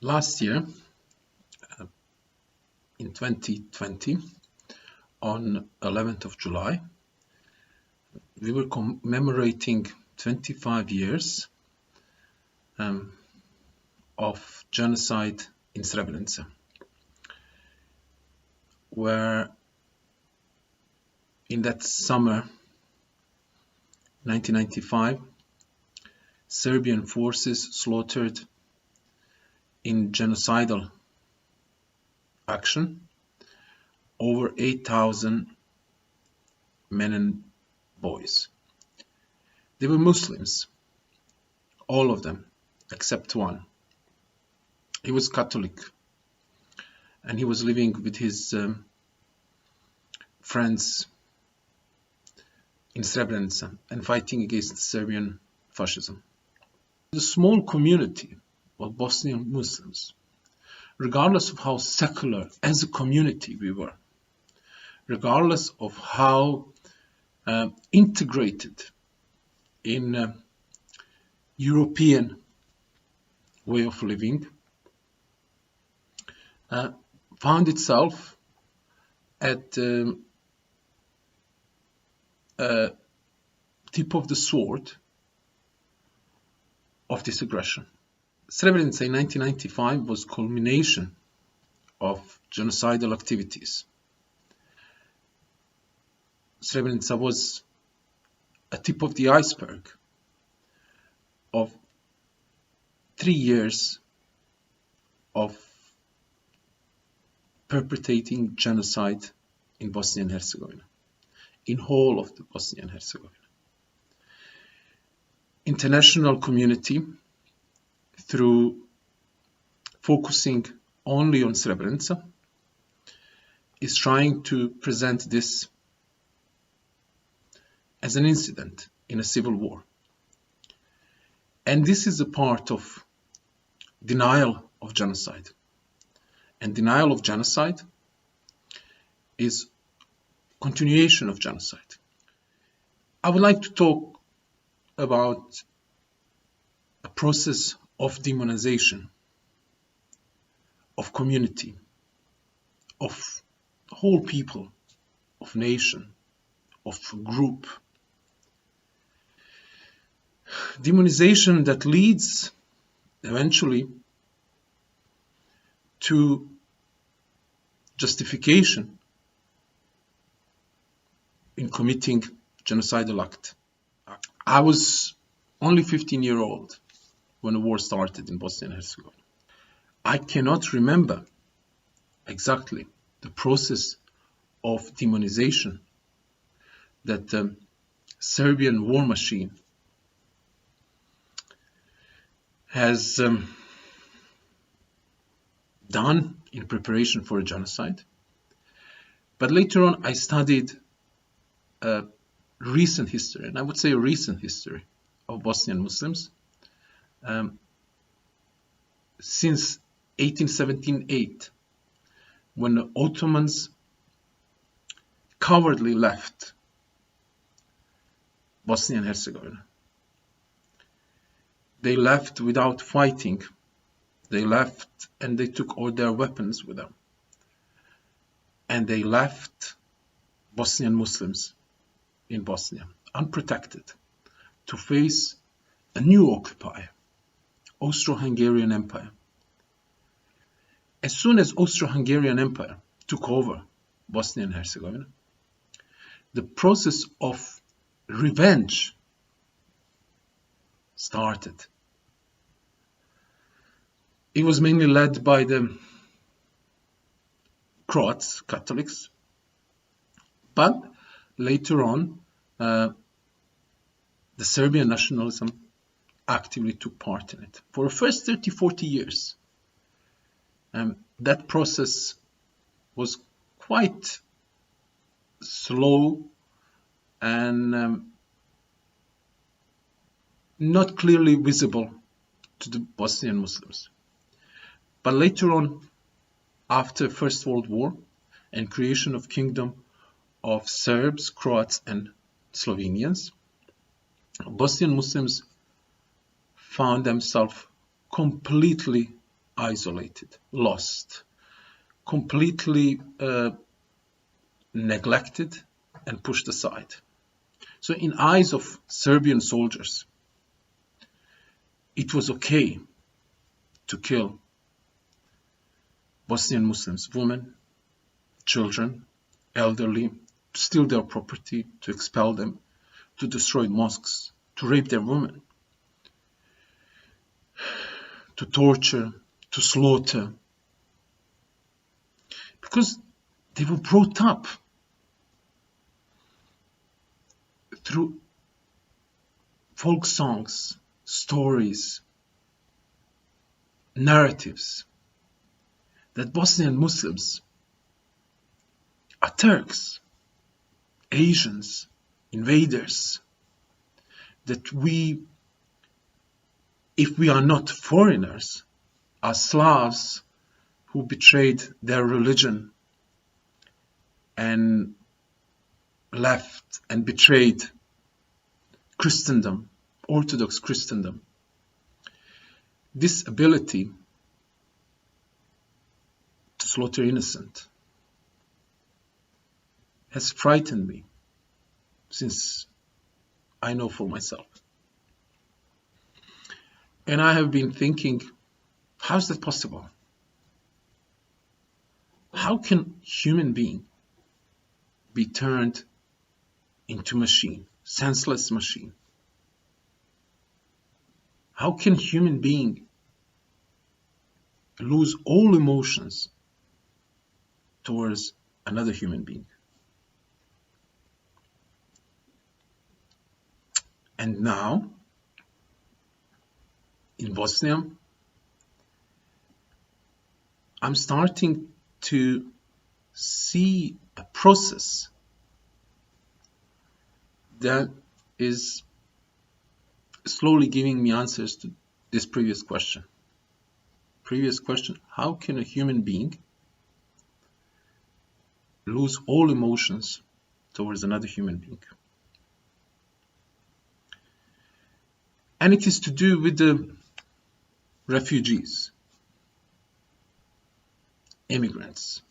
Last year, in 2020, on 11th of July, we were commemorating 25 years of genocide in Srebrenica, where in that summer, 1995, Serbian forces slaughtered in genocidal action over 8,000 men and boys. They were Muslims, all of them, except one. He was Catholic, and he was living with his friends in Srebrenica and fighting against Serbian fascism. The small community of Bosnian Muslims, regardless of how secular as a community we were, regardless of how integrated in European way of living, found itself at the tip of the sword of this aggression. Srebrenica in 1995 was culmination of genocidal activities. Srebrenica was a tip of the iceberg of 3 years of perpetrating genocide in Bosnia and Herzegovina, in whole of the Bosnia and Herzegovina. International community, through focusing only on Srebrenica, is trying to present this as an incident in a civil war. And this is a part of denial of genocide. And denial of genocide is continuation of genocide. I would like to talk about a process of demonization of community, of whole people, of nation, of group. Demonization that leads eventually to justification in committing genocidal act. I was only 15 years old when the war started in Bosnia and Herzegovina. I cannot remember exactly the process of demonization that the Serbian war machine has done in preparation for a genocide. But later on, I studied a recent history, and I would say a recent history of Bosnian Muslims since 1878, when the Ottomans cowardly left Bosnia and Herzegovina. They left without fighting. They left and they took all their weapons with them. And they left Bosnian Muslims in Bosnia, unprotected, to face a new occupier, Austro-Hungarian Empire. As soon as Austro-Hungarian Empire took over Bosnia and Herzegovina, the process of revenge started. It was mainly led by the Croats, Catholics, but later on, the Serbian nationalism actively took part in it. For the first 30, 40 years, that process was quite slow and not clearly visible to the Bosnian Muslims. But later on, after First World War and creation of Kingdom of Serbs, Croats and Slovenians, Bosnian Muslims found themselves completely isolated, lost, completely neglected and pushed aside. So in eyes of Serbian soldiers, it was okay to kill Bosnian Muslims, women, children, elderly, to steal their property, to expel them, to destroy mosques, to rape their women, to torture, to slaughter, because they were brought up through folk songs, stories, narratives that Bosnian Muslims are Turks, Asians, invaders, that if we are not foreigners, are Slavs who betrayed their religion and left and betrayed Christendom, Orthodox Christendom. This ability to slaughter innocent has frightened me since I know for myself. And I have been thinking, how is that possible? How can human being be turned into machine, senseless machine? How can human being lose all emotions towards another human being? And now, in Bosnia, I'm starting to see a process that is slowly giving me answers to this previous question. How can a human being lose all emotions towards another human being? And it is to do with the refugees, immigrants,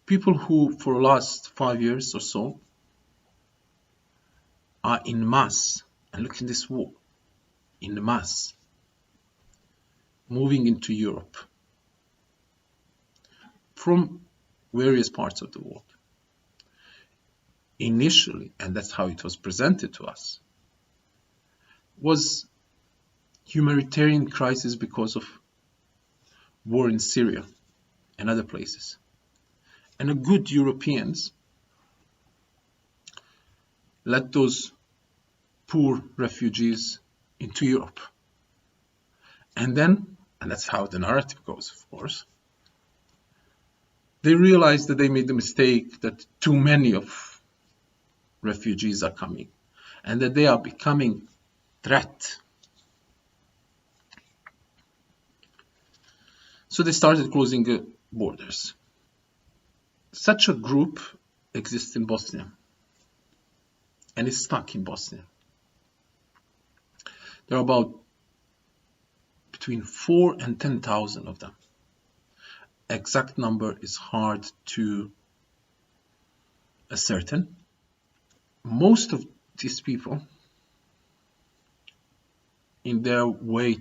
people who for the last 5 years or so are in mass, and look at this war, in mass, moving into Europe from various parts of the world. Initially, and that's how it was presented to us, was humanitarian crisis because of war in Syria and other places. And the good Europeans let those poor refugees into Europe. And then, and that's how the narrative goes, of course, they realized that they made the mistake that too many of refugees are coming and that they are becoming threat. So they started closing the borders. Such a group exists in Bosnia and is stuck in Bosnia. There are about between 4 and 10,000 of them. Exact number is hard to ascertain. Most of these people, in their way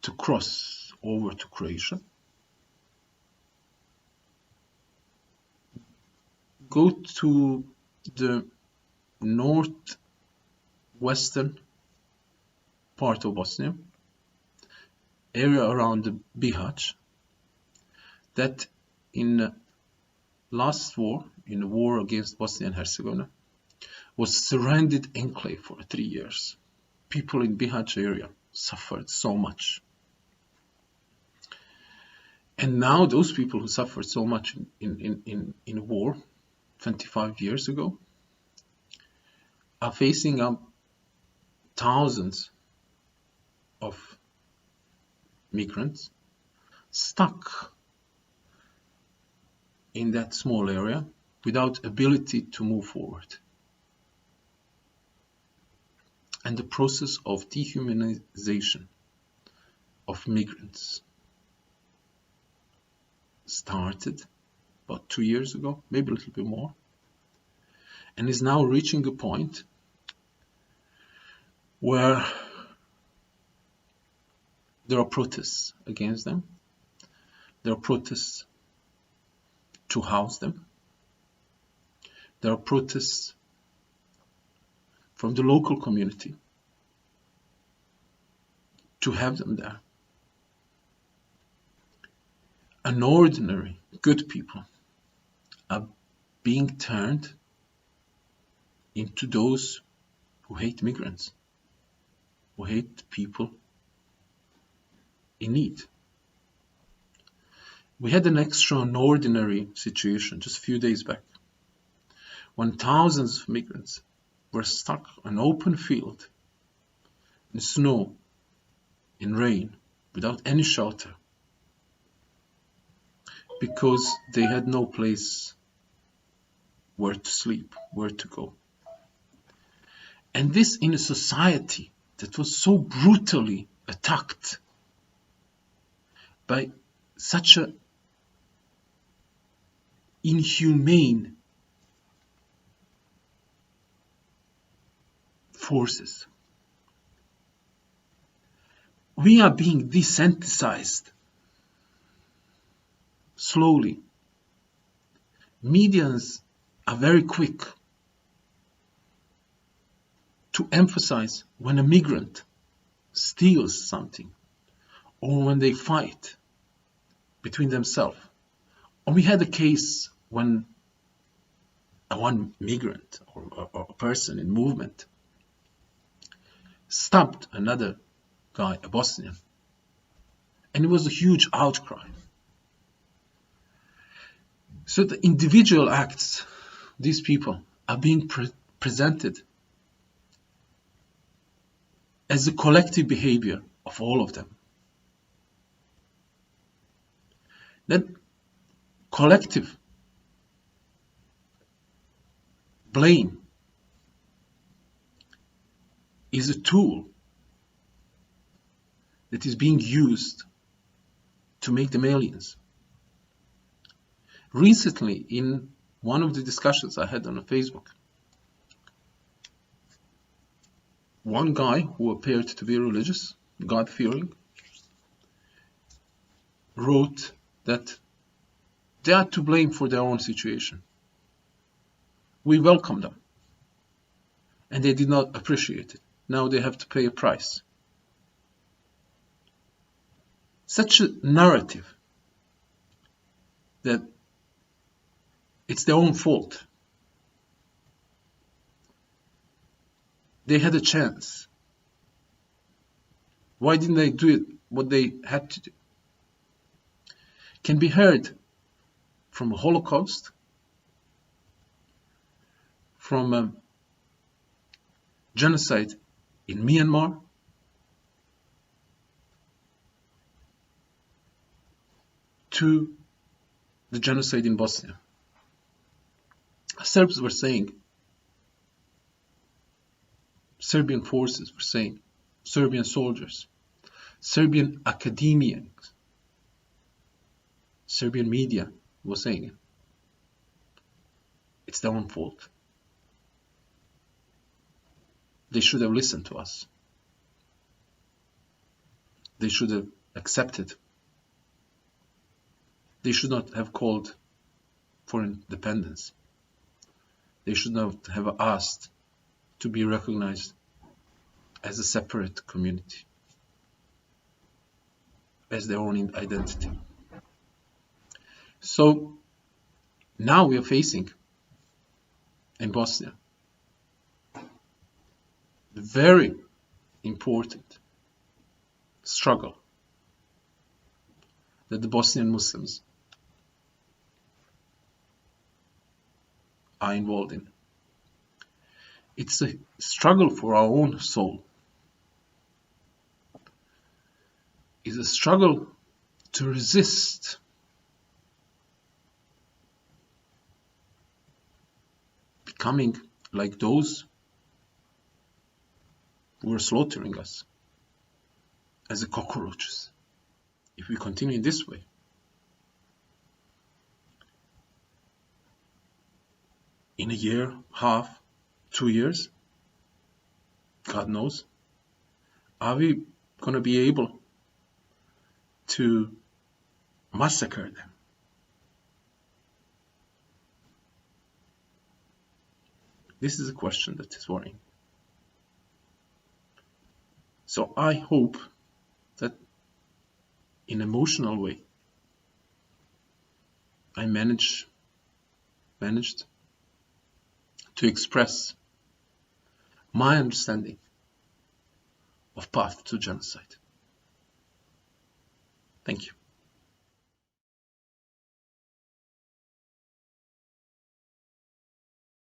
to cross over to Croatia, go to the northwestern part of Bosnia, area around the Bihać, that in last war, in the war against Bosnia and Herzegovina, was surrounded enclave for 3 years. People in Bihać area suffered so much. And now those people who suffered so much in war 25 years ago are facing up thousands of migrants stuck in that small area without ability to move forward. And the process of dehumanization of migrants started about 2 years ago, maybe a little bit more, and is now reaching a point where there are protests against them. There are protests to house them. There are protests from the local community to have them there. An ordinary, good people are being turned into those who hate migrants, who hate people in need. We had an extraordinary situation just a few days back when thousands of migrants were stuck on an open field in snow, in rain, without any shelter, because they had no place where to sleep, where to go. And this in a society that was so brutally attacked by such a inhumane forces. We are being desensitized slowly. Medians are very quick to emphasize when a migrant steals something or when they fight between themselves. Or we had a case when one migrant or a person in movement stabbed another guy, a Bosnian, and it was a huge outcry. So the individual acts, these people are being presented as the collective behavior of all of them. That collective blame is a tool that is being used to make them aliens. Recently, in one of the discussions I had on Facebook, one guy who appeared to be religious, God-fearing, wrote that they are to blame for their own situation. We welcome them, and they did not appreciate it. Now they have to pay a price. Such a narrative that it's their own fault. They had a chance. Why didn't they do it what they had to do? Can be heard from a Holocaust, from a genocide in Myanmar, to the genocide in Bosnia. Serbs were saying, Serbian forces were saying, Serbian soldiers, Serbian academians, Serbian media was saying it. It's their own fault. They should have listened to us. They should have accepted. They should not have called for independence. They should not have asked to be recognized as a separate community, as their own identity. So now we are facing in Bosnia the very important struggle that the Bosnian Muslims are involved in. It's a struggle for our own soul. It's a struggle to resist becoming like those who are slaughtering us as the cockroaches. if we continue this way, in a year, half, 2 years, God knows, are we going to be able to massacre them? This is a question that is worrying. So I hope that in an emotional way, I managed to express my understanding of path to genocide. Thank you.